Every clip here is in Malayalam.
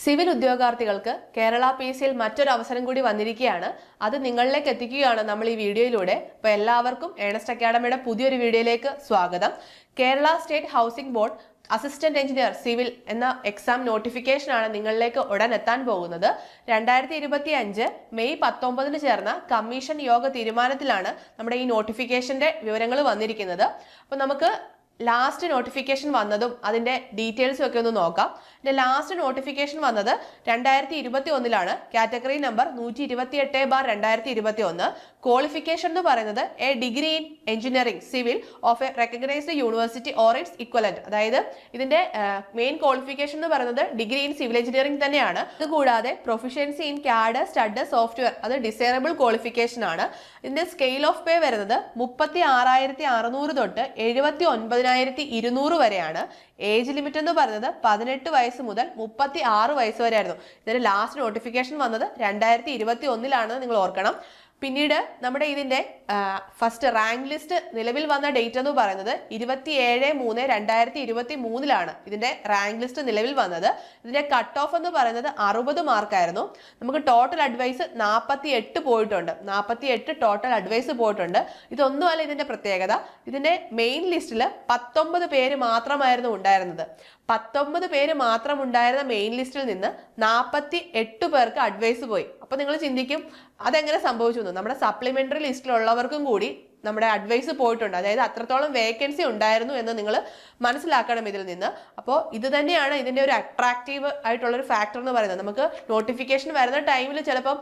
സിവിൽ ഉദ്യോഗാർത്ഥികൾക്ക് കേരള PSC മറ്റൊരു അവസരം കൂടി വന്നിരിക്കുകയാണ്. അത് നിങ്ങളിലേക്ക് എത്തിക്കുകയാണ് നമ്മൾ ഈ വീഡിയോയിലൂടെ. അപ്പോൾ എല്ലാവർക്കും ഏണസ്റ്റ് അക്കാഡമിയുടെ പുതിയൊരു വീഡിയോയിലേക്ക് സ്വാഗതം. Kerala state housing board assistant engineer civil എന്ന എക്സാം നോട്ടിഫിക്കേഷൻ ആണ് നിങ്ങളിലേക്ക് ഉടൻ എത്താൻ പോകുന്നത്. 2025 മെയ് 19 ചേർന്ന കമ്മീഷൻ യോഗ തീരുമാനത്തിലാണ് നമ്മുടെ ഈ നോട്ടിഫിക്കേഷന്റെ വിവരങ്ങൾ വന്നിരിക്കുന്നത്. അപ്പോൾ നമുക്ക് ലാസ്റ്റ് നോട്ടിഫിക്കേഷൻ വന്നതും അതിന്റെ ഡീറ്റെയിൽസും ഒക്കെ ഒന്ന് നോക്കാം. ലാസ്റ്റ് നോട്ടിഫിക്കേഷൻ വന്നത് 2021 കാറ്റഗറി നമ്പർ 128/2021. ക്വാളിഫിക്കേഷൻ എന്ന് പറയുന്നത് A degree in engineering civil of A recognised university or its equivalent. അതായത് ഇതിന്റെ മെയിൻ ക്വാളിഫിക്കേഷൻ എന്ന് പറയുന്നത് ഡിഗ്രി ഇൻ സിവിൽ എഞ്ചിനീയറിംഗ് തന്നെയാണ്. ഇതുകൂടാതെ proficiency in CAD STUD software അത് ഡിസൈറബിൾ ക്വാളിഫിക്കേഷൻ ആണ്. ഇതിന്റെ സ്കെയിൽ ഓഫ് പേ വരുന്നത് 36,600 തൊട്ട് 79,200 വരെയാണ്. ഏജ് ലിമിറ്റ് എന്ന് പറയുന്നത് 18 വയസ്സ് മുതൽ 36 വയസ്സ് വരെ ആയിരുന്നു. ഇതിന്റെ ലാസ്റ്റ് നോട്ടിഫിക്കേഷൻ വന്നത് 2021 നിങ്ങൾ ഓർക്കണം. പിന്നീട് നമ്മുടെ ഇതിന്റെ ഫസ്റ്റ് റാങ്ക് ലിസ്റ്റ് നിലവിൽ വന്ന ഡേറ്റ് എന്ന് പറയുന്നത് 27/3/2023 ഇതിന്റെ റാങ്ക് ലിസ്റ്റ് നിലവിൽ വന്നത്. ഇതിന്റെ കട്ട് ഓഫ് എന്ന് പറയുന്നത് 60 മാർക്കായിരുന്നു. നമുക്ക് ടോട്ടൽ അഡ്വൈസ് 48 പോയിട്ടുണ്ട്. 48 ടോട്ടൽ അഡ്വൈസ് പോയിട്ടുണ്ട്. ഇതൊന്നുമല്ല ഇതിന്റെ പ്രത്യേകത. ഇതിന്റെ മെയിൻ ലിസ്റ്റിൽ 19 പേര് മാത്രമായിരുന്നു ഉണ്ടായിരുന്നത്. 19 പേര് മാത്രം ഉണ്ടായിരുന്ന മെയിൻ ലിസ്റ്റിൽ നിന്ന് 48 പേർക്ക് അഡ്വൈസ് പോയി. അപ്പൊ നിങ്ങൾ ചിന്തിക്കും അതെങ്ങനെ സംഭവിച്ചു എന്ന്. നമ്മുടെ സപ്ലിമെന്ററി ലിസ്റ്റിലുള്ളവർക്കും കൂടി നമ്മുടെ അഡ്വൈസ് പോയിട്ടുണ്ട്. അതായത് അത്രത്തോളം വേക്കൻസി ഉണ്ടായിരുന്നു എന്ന് നിങ്ങൾ മനസ്സിലാക്കണം ഇതിൽ നിന്ന്. അപ്പോൾ ഇത് തന്നെയാണ് ഇതിന്റെ ഒരു അട്രാക്റ്റീവ് ആയിട്ടുള്ള ഒരു ഫാക്ടർ എന്ന് പറയുന്നത്. നമുക്ക് നോട്ടിഫിക്കേഷൻ വരുന്ന ടൈമിൽ ചിലപ്പം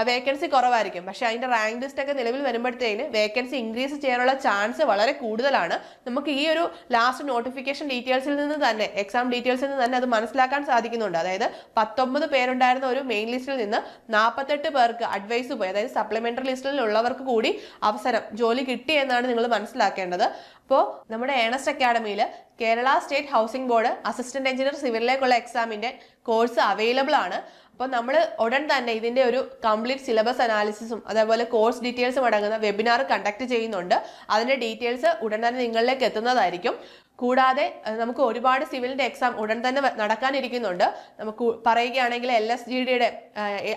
വേക്കൻസി കുറവായിരിക്കും. പക്ഷെ അതിന്റെ റാങ്ക് ലിസ്റ്റ് ഒക്കെ നിലവിൽ വരുമ്പോഴത്തേന് വേക്കൻസി ഇൻക്രീസ് ചെയ്യാനുള്ള ചാൻസ് വളരെ കൂടുതലാണ്. നമുക്ക് ഈ ഒരു ലാസ്റ്റ് നോട്ടിഫിക്കേഷൻ ഡീറ്റെയിൽസിൽ നിന്ന് തന്നെ എക്സാം ഡീറ്റെയിൽസിൽ നിന്ന് തന്നെ അത് മനസ്സിലാക്കാൻ സാധിക്കുന്നുണ്ട്. അതായത് 19 പേരുണ്ടായിരുന്ന ഒരു മെയിൻ ലിസ്റ്റിൽ നിന്ന് 48 പേർക്ക് അഡ്വൈസ് പോയി. അതായത് സപ്ലിമെന്ററി ലിസ്റ്റിൽ ഉള്ളവർക്ക് കൂടി അവസരം ജോലി കിട്ടി എന്നാണ് നിങ്ങൾ മനസ്സിലാക്കേണ്ടത്. അപ്പോൾ നമ്മുടെ ഏണസ്റ്റ് അക്കാഡമിയിൽ Kerala state housing board assistant engineer സിവിലിലേക്കുള്ള എക്സാമിന്റെ കോഴ്സ് അവൈലബിൾ ആണ്. അപ്പോൾ നമ്മൾ ഉടൻ തന്നെ ഇതിന്റെ ഒരു കംപ്ലീറ്റ് സിലബസ് അനാലിസിസും അതേപോലെ കോഴ്സ് ഡീറ്റെയിൽസും അടങ്ങുന്ന വെബിനാർ കണ്ടക്ട് ചെയ്യുന്നുണ്ട്. അതിന്റെ ഡീറ്റെയിൽസ് ഉടൻ തന്നെ നിങ്ങളിലേക്ക് എത്തുന്നതായിരിക്കും. കൂടാതെ നമുക്ക് ഒരുപാട് സിവിലിന്റെ എക്സാം ഉടൻ തന്നെ നടക്കാനിരിക്കുന്നുണ്ട്. നമുക്ക് പറയുകയാണെങ്കിൽ LSGDയുടെ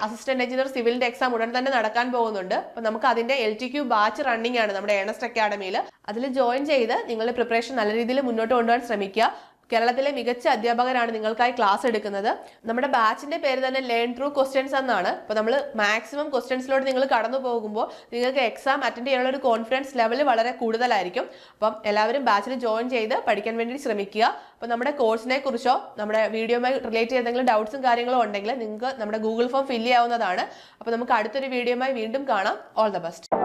അസിസ്റ്റന്റ് എഞ്ചിനീയർ സിവിലിന്റെ എക്സാം ഉടൻ തന്നെ നടക്കാൻ പോകുന്നുണ്ട്. അപ്പൊ നമുക്ക് അതിന്റെ LTQ ബാച്ച് റണ്ണിംഗ് ആണ് നമ്മുടെ ഏണസ്റ്റ് അക്കാഡമിയിൽ. അതിൽ ജോയിൻ ചെയ്ത് നിങ്ങളുടെ പ്രിപ്പറേഷൻ നല്ല രീതിയിൽ മുന്നോട്ട് കൊണ്ടുപോകാൻ ശ്രമിക്കുക. കേരളത്തിലെ മികച്ച അധ്യാപകരാണ് നിങ്ങൾക്കായി ക്ലാസ് എടുക്കുന്നത്. നമ്മുടെ ബാച്ചിന്റെ പേര് തന്നെ ലേൺ ത്രൂ ക്വസ്റ്റ്യൻസ് എന്നാണ്. അപ്പോൾ നമ്മൾ മാക്സിമം ക്വസ്റ്റ്യൻസിലോട്ട് നിങ്ങൾ കടന്നു പോകുമ്പോൾ നിങ്ങൾക്ക് എക്സാം അറ്റൻഡ് ചെയ്യാനുള്ള ഒരു കോൺഫിഡൻസ് ലെവൽ വളരെ കൂടുതലായിരിക്കും. അപ്പം എല്ലാവരും ബാച്ചിൽ ജോയിൻ ചെയ്ത് പഠിക്കാൻ വേണ്ടി ശ്രമിക്കുക. അപ്പോൾ നമ്മുടെ കോഴ്സിനെ കുറിച്ചോ നമ്മുടെ വീഡിയോയുമായി റിലേറ്റ് ചെയ്ത എന്തെങ്കിലും ഡൗട്ട്സും കാര്യങ്ങളോ ഉണ്ടെങ്കിൽ നിങ്ങൾക്ക് നമ്മുടെ ഗൂഗിൾ ഫോം ഫില്ല് ചെയ്യാവുന്നതാണ്. അപ്പോൾ നമുക്ക് അടുത്തൊരു വീഡിയോയുമായി വീണ്ടും കാണാം. All the best.